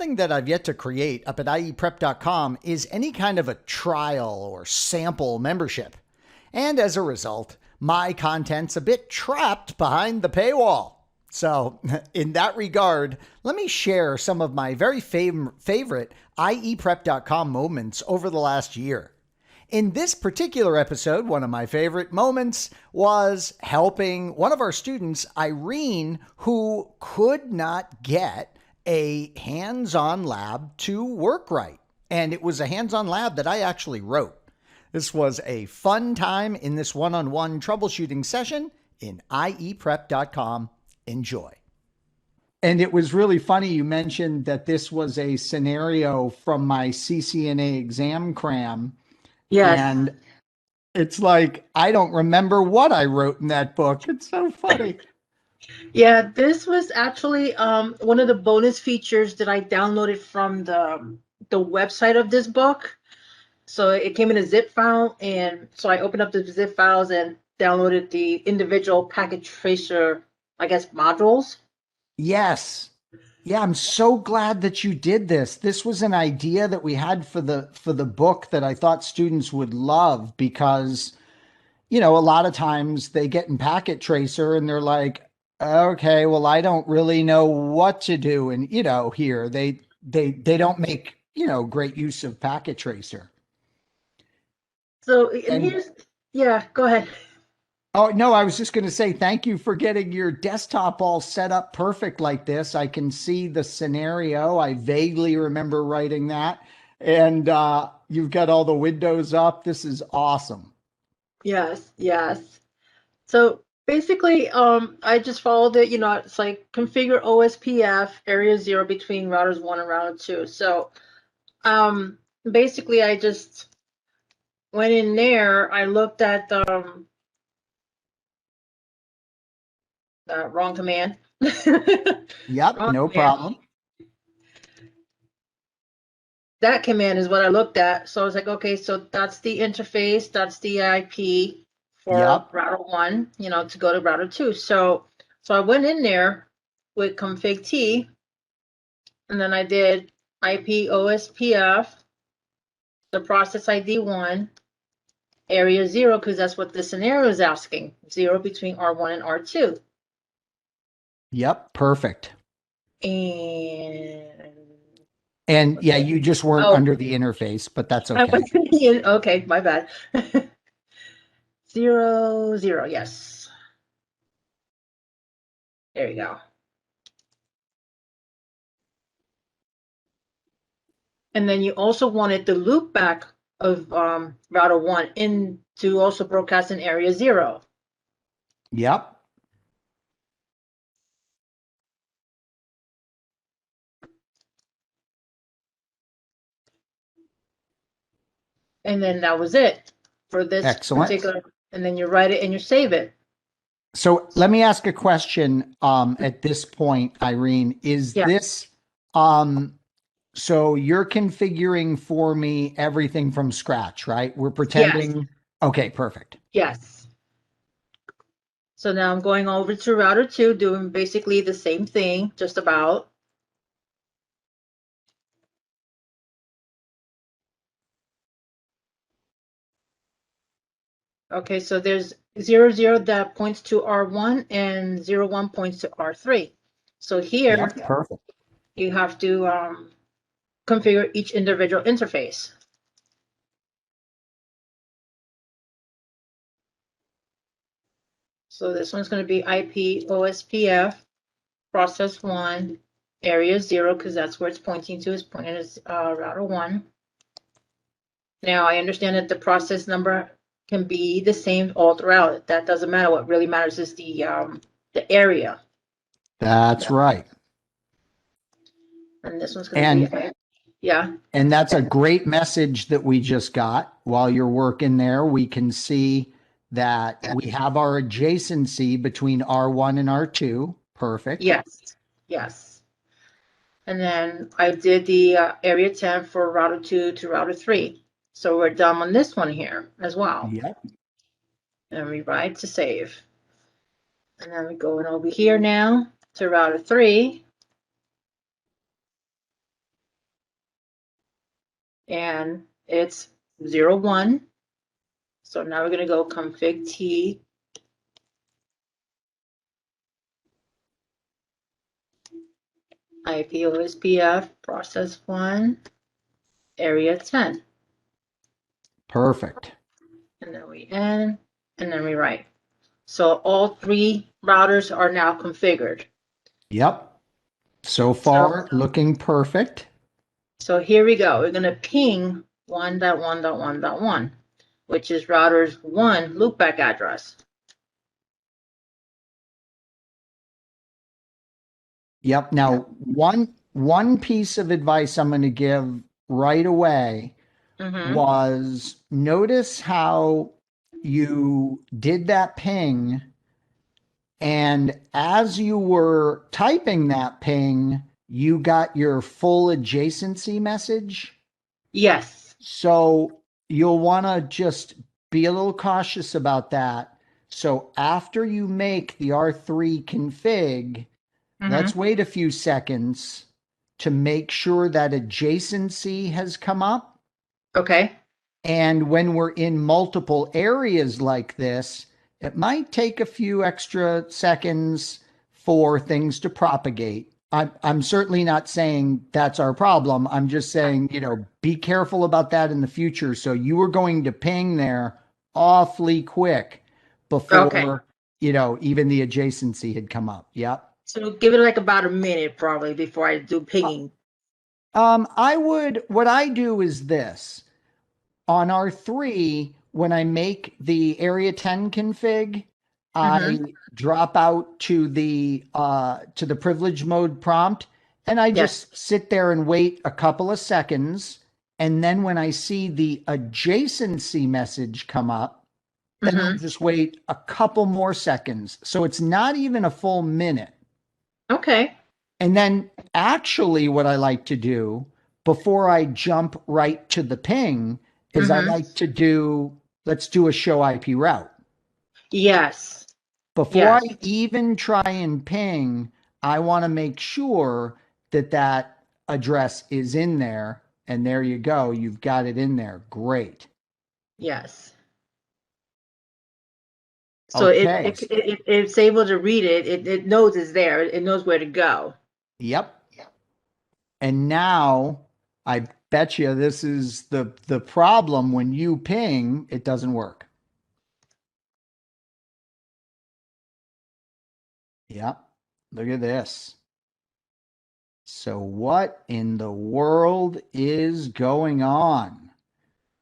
something that I've yet to create up at ieprep.com is any kind of a trial or sample membership. And as a result, my content's a bit trapped behind the paywall. So in that regard, let me share some of my very favorite ieprep.com moments over the last year. In this particular episode, one of my favorite moments was helping one of our students, Irene, who could not get a hands-on lab to work right. And it was a hands-on lab that I actually wrote. This was a fun time in this one-on-one troubleshooting session in ieprep.com. Enjoy. And it was really funny you mentioned that this was a scenario from my CCNA Exam Cram. Yes. And it's like, I don't remember what I wrote in that book. It's so funny. Yeah, this was actually one of the bonus features that I downloaded from the website of this book. So it came in a zip file, and so I opened up the zip files and downloaded the individual packet tracer, I guess, modules. Yes. Yeah, I'm so glad that you did this. This was an idea that we had for the book that I thought students would love because, a lot of times they get in Packet Tracer and they're like, okay, well, I don't really know what to do. And, here they don't make, great use of Packet Tracer. So yeah, go ahead. Oh, no, I was just going to say thank you for getting your desktop all set up perfect like this. I can see the scenario. I vaguely remember writing that. And you've got all the windows up. This is awesome. Yes, yes. So basically, I just followed it, it's like configure OSPF area 0 between routers 1 and router 2. So basically I just went in there, I looked at wrong command. Yep, Wrong no command. problem. That command is what I looked at. So I was like, okay, so that's the interface, that's the IP for router 1, to go to router 2. So I went in there with config T, and then I did IP OSPF, the process ID 1, area 0, because that's what the scenario is asking, 0 between R1 and R2. Yep, perfect. And yeah, you just weren't under the interface, but that's okay. Okay, my bad. 0, 0, yes. There you go. And then you also wanted the loop back of router 1 in to also broadcast in area 0. Yep. And then that was it for this particular. And then you write it and you save it. So let me ask a question at this point, Irene. Is this so you're configuring for me everything from scratch, right? We're pretending. Yes. Okay, perfect. Yes. So now I'm going over to router 2, doing basically the same thing, just about. Okay, so there's 0, 0 that points to R1 and 0, 1 points to R3. So here, perfect. You have to configure each individual interface. So this one's going to be IP OSPF process 1 area 0, because that's where it's pointing to. It's pointing as router 1. Now I understand that the process number can be the same all throughout. That doesn't matter. What really matters is the area. That's right. And this one's going to be, yeah. And that's a great message that we just got. While you're working there, we can see that we have our adjacency between R1 and R2. Perfect. Yes, yes. And then I did the area 10 for router 2 to router 3. So we're done on this one here as well. Yep. And we write to save. And then we go in over here now to router 3. and it's 01. So now we're going to go config T. IP OSPF process 1, area 10. Perfect. And then we end, and then we write. So all 3 routers are now configured. Yep. So far, looking perfect. So here we go. We're going to ping 1.1.1.1, which is router's 1 loopback address. Yep. Now, one piece of advice I'm going to give right away was notice how you did that ping, and as you were typing that ping, you got your full adjacency message. Yes. So you'll want to just be a little cautious about that. So after you make the R3 config, let's wait a few seconds to make sure that adjacency has come up. Okay. And when we're in multiple areas like this, it might take a few extra seconds for things to propagate. I'm certainly not saying that's our problem. I'm just saying, be careful about that in the future. So you were going to ping there awfully quick before, even the adjacency had come up. Yep. So give it like about a minute probably before I do pinging. What I do is this. On R3, when I make the area 10 config, I drop out to the privilege mode prompt, and I just sit there and wait a couple of seconds. And then when I see the adjacency message come up, then I'll just wait a couple more seconds. So it's not even a full minute. Okay. And then actually what I like to do before I jump right to the ping is I like to let's do a show IP route. Yes. Before I even try and ping, I want to make sure that that address is in there. And there you go. You've got it in there. Great. Yes. So Okay. it's able to read it. It knows it's there. It knows where to go. Yep. And now I bet you this is the problem. When you ping, it doesn't work. Yep. Look at this. So what in the world is going on?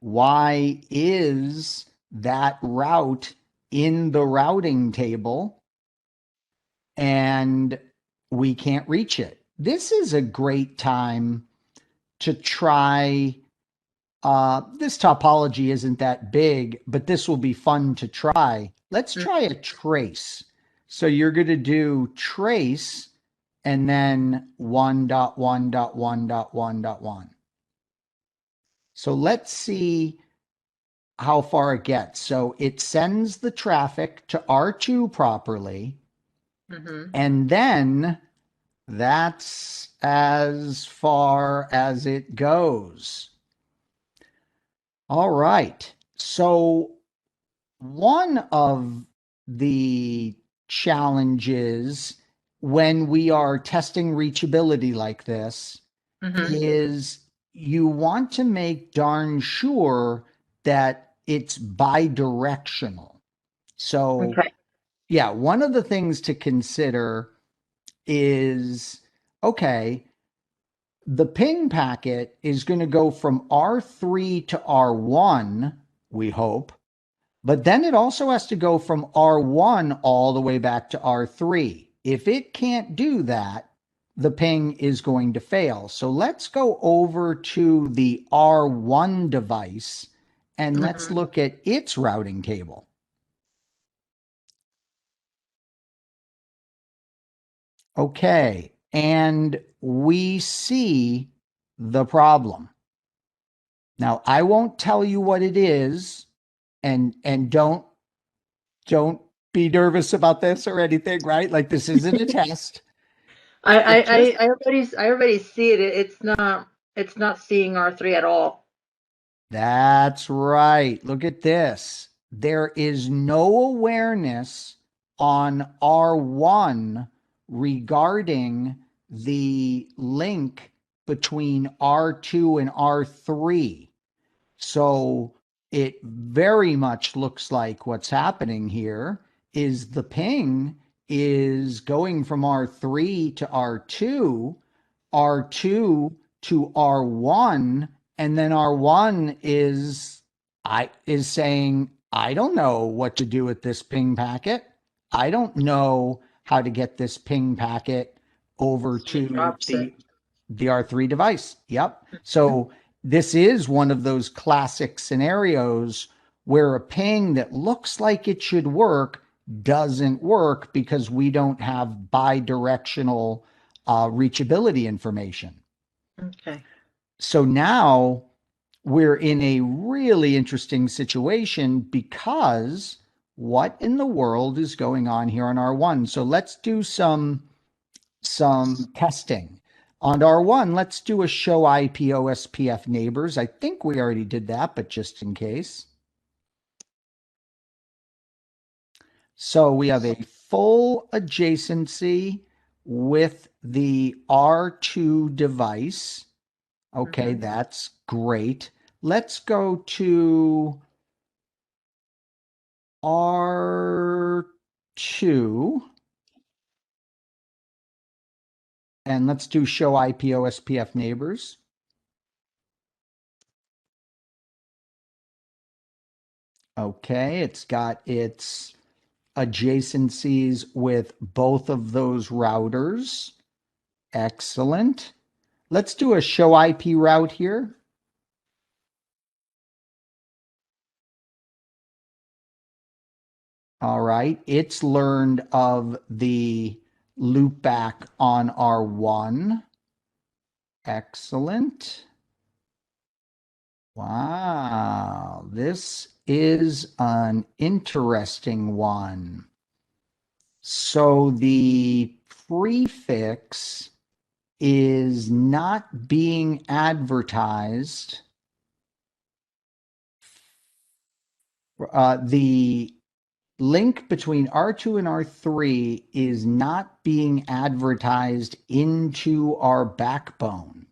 Why is that route in the routing table and we can't reach it? This is a great time to try. This topology isn't that big, but this will be fun to try. Let's try a trace. So you're going to do trace and then 1.1.1.1.1. So let's see how far it gets. So it sends the traffic to R2 properly. And then that's as far as it goes. All right. So one of the challenges when we are testing reachability like this is you want to make darn sure that it's bidirectional. So, yeah, one of the things to consider is, okay, the ping packet is going to go from R3 to R1, we hope, but then it also has to go from R1 all the way back to R3. If it can't do that, the ping is going to fail. So let's go over to the R1 device and let's look at its routing table. Okay, and we see the problem. Now, I won't tell you what it is, and don't be nervous about this or anything, right? Like, this isn't a test. I already see it. It's not seeing R3 at all. That's right. Look at this. There is no awareness on R1 regarding the link between R2 and R3. So it very much looks like what's happening here is the ping is going from R3 to R2, R2 to R1, and then R1 is saying, I don't know what to do with this ping packet. I don't know how to get this ping packet over So it to drops it. the R3 device. Yep. So this is one of those classic scenarios where a ping that looks like it should work doesn't work because we don't have bi-directional reachability information. Okay. So now we're in a really interesting situation because what in the world is going on here on R1? So let's do some testing. On R1, let's do a show IP OSPF neighbors. I think we already did that, but just in case. So we have a full adjacency with the R2 device. Okay, that's great. Let's go to R2 and let's do show IP OSPF neighbors. Okay, it's got its adjacencies with both of those routers. Excellent. Let's do a show IP route here. All right, it's learned of the loopback on R1. Excellent. Wow, this is an interesting one. So the prefix is not being advertised. The link between R2 and R3 is not being advertised into our backbone.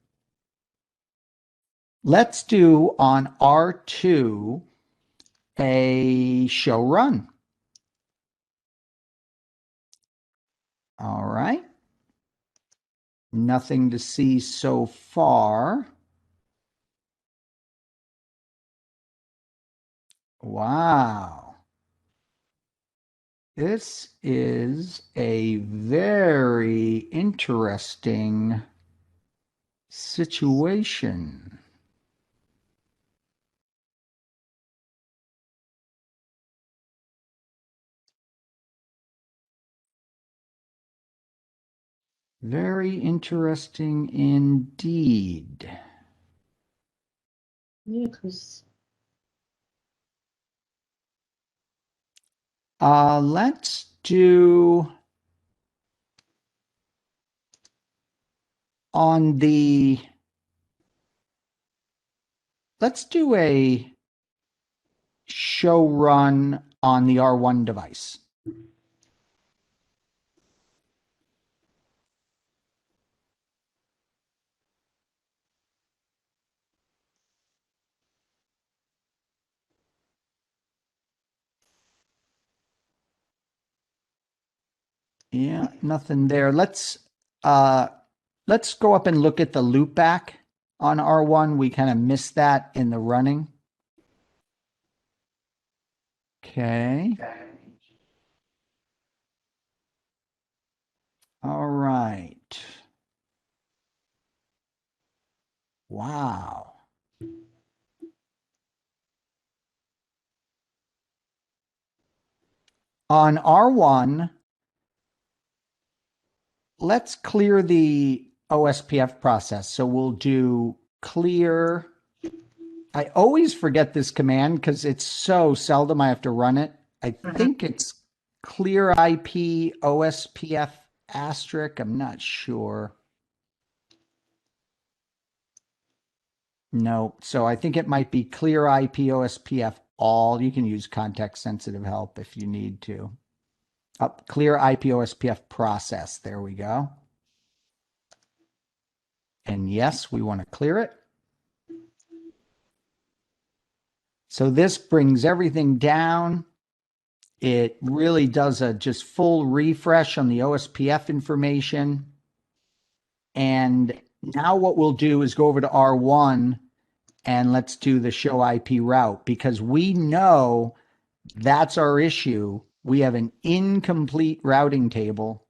Let's do on R2 a show run. All right. Nothing to see so far. Wow. This is a very interesting situation. Very interesting indeed. Yeah, because Let's do on the, let's do a show run on the R1 device. Yeah, nothing there. Let's go up and look at the loopback on R1. We kind of missed that in the running. Okay. All right. Wow. On R1, let's clear the OSPF process. So we'll do clear. I always forget this command because it's so seldom I have to run it. I think it's clear IP OSPF asterisk. I'm not sure. No. So I think it might be clear IP OSPF all. You can use context sensitive help if you need to. Up clear IP OSPF process. There we go. And yes, we want to clear it. So this brings everything down. It really does a just full refresh on the OSPF information. And now what we'll do is go over to R1 and let's do the show IP route, because we know that's our issue. We have an incomplete routing table.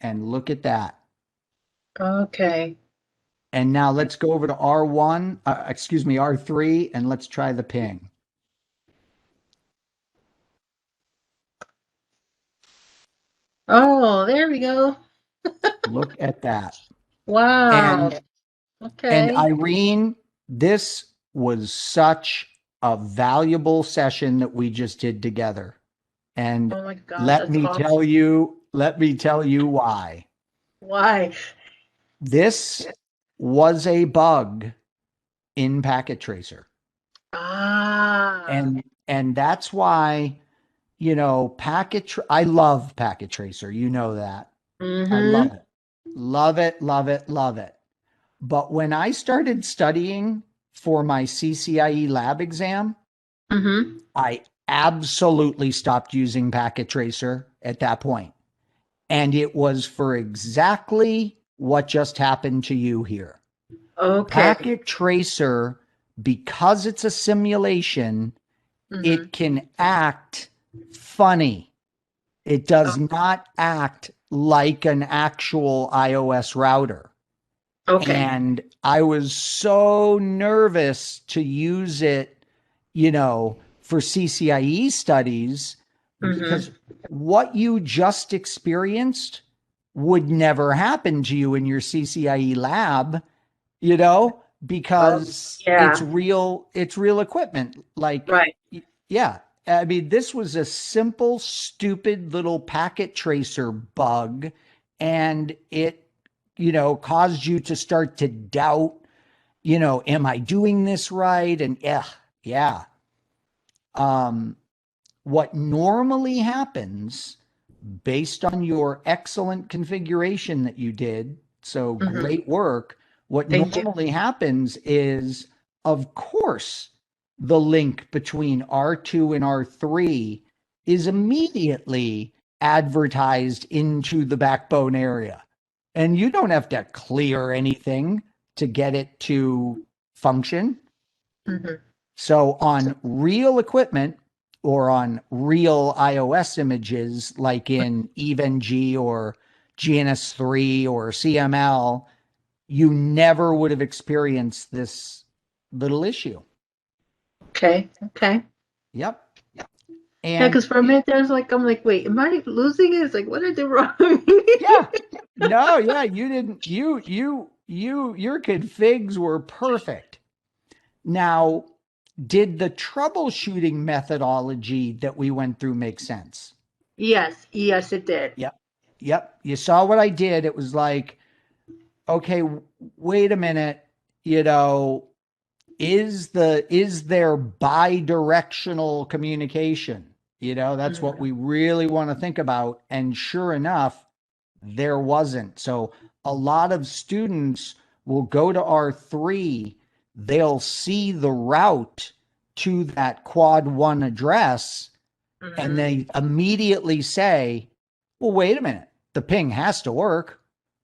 And look at that. Okay. And now let's go over to R1, R3, and let's try the ping. Oh, there we go. Look at that. Wow. And Okay. Irene, this was such a valuable session that we just did together. And Oh my gosh, that's awesome. let me tell you why. Why? This was a bug in Packet Tracer. Ah. And that's why, I love Packet Tracer. You know that. I love Mm-hmm. it. Love it, love it, love it. But when I started studying for my CCIE lab exam, Mm-hmm. I absolutely stopped using Packet Tracer at that point. And it was for exactly what just happened to you here. Okay. Packet Tracer, because it's a simulation, Mm-hmm. it can act funny. It does not act like an actual iOS router. Okay. And I was so nervous to use it, for CCIE studies, Mm-hmm. because what you just experienced would never happen to you in your CCIE lab, Oh, because yeah. it's real equipment. Like, Right. yeah. I mean, this was a simple, stupid little packet tracer bug, and it, caused you to start to doubt, am I doing this right? And yeah. Um, what normally happens based on your excellent configuration that you did, so Mm-hmm. great work, what Thank you. normally happens is, of course, the link between R2 and R3 is immediately advertised into the backbone area. And you don't have to clear anything to get it to function. Mm-hmm. So on real equipment or on real iOS images, like in EvenG or GNS3 or CML, you never would have experienced this little issue. Okay. Okay. Yep. Yeah, And because for a minute there's like I'm like, wait, am I losing it? It's like, what did I do wrong? yeah, no, yeah, you didn't, your configs were perfect. Now, did the troubleshooting methodology that we went through make sense? Yes, yes, it did. Yep. Yep. You saw what I did. It was like, okay, wait a minute, you know, is there bi-directional communication? That's what Mm-hmm. we really want to think about. And sure enough, there wasn't. So a lot of students will go to R3, they'll see the route to that quad one address, and Mm-hmm. they immediately say, well, wait a minute, the ping has to work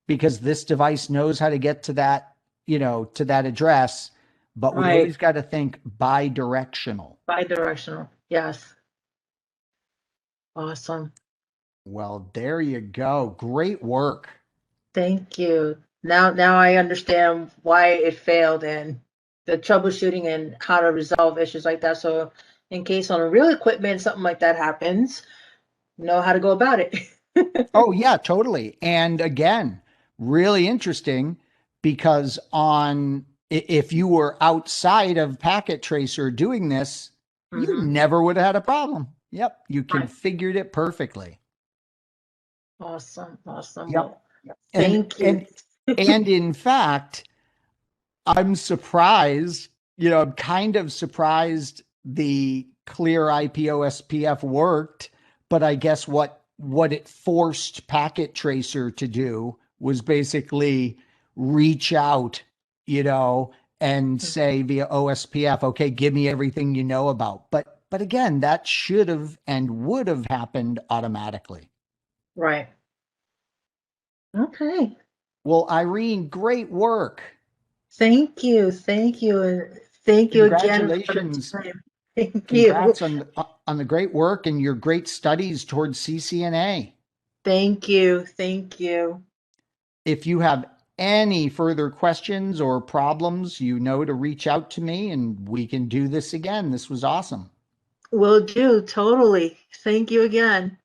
because this device knows how to get to that, to that address. But we Right. always got to think bi-directional. Bi-directional. Yes. Awesome. Well, there you go. Great work. Thank you. Now I understand why it failed and the troubleshooting and how to resolve issues like that. So in case on a real equipment something like that happens, know how to go about it. Oh, yeah, totally. And again, really interesting, because if you were outside of Packet Tracer doing this, you Mm-hmm. never would have had a problem. Yep, you Right. configured it perfectly. Awesome. Awesome. Yep. Well, And thank you. and and in fact, I'm surprised, I'm kind of surprised the clear IP OSPF worked, but I guess what it forced Packet Tracer to do was basically reach out, you know, and say via OSPF, okay, give me everything you know about. But again, that should have and would have happened automatically. Right. Okay. Well, Irene, great work. Thank you. Thank you. And thank you again for the Congratulations. time. Thank you. Congrats on the great work and your great studies towards CCNA. Thank you. Thank you. If you have any further questions or problems, you know to reach out to me and we can do this again. This was awesome. Will do. Totally. Thank you again.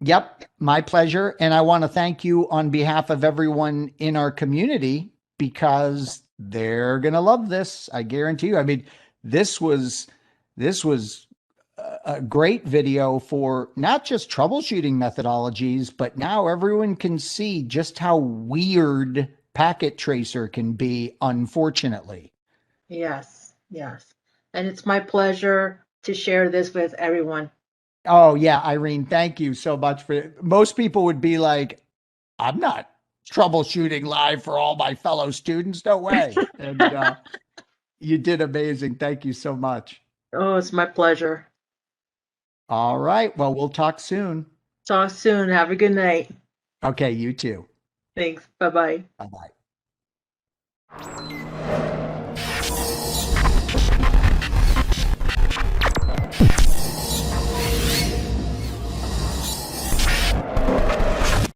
Yep, my pleasure. And I want to thank you on behalf of everyone in our community because they're going to love this. I guarantee you. I mean, this was this was a great video for not just troubleshooting methodologies, but now everyone can see just how weird Packet Tracer can be, unfortunately. Yes. Yes. And it's my pleasure to share this with everyone. Oh, yeah, Irene, thank you so much for most people would be like, I'm not troubleshooting live for all my fellow students. No way. And you did amazing. Thank you so much. Oh, it's my pleasure. All right. Well, we'll talk soon. Talk soon. Have a good night. Okay, you too. Thanks. Bye bye. Bye bye.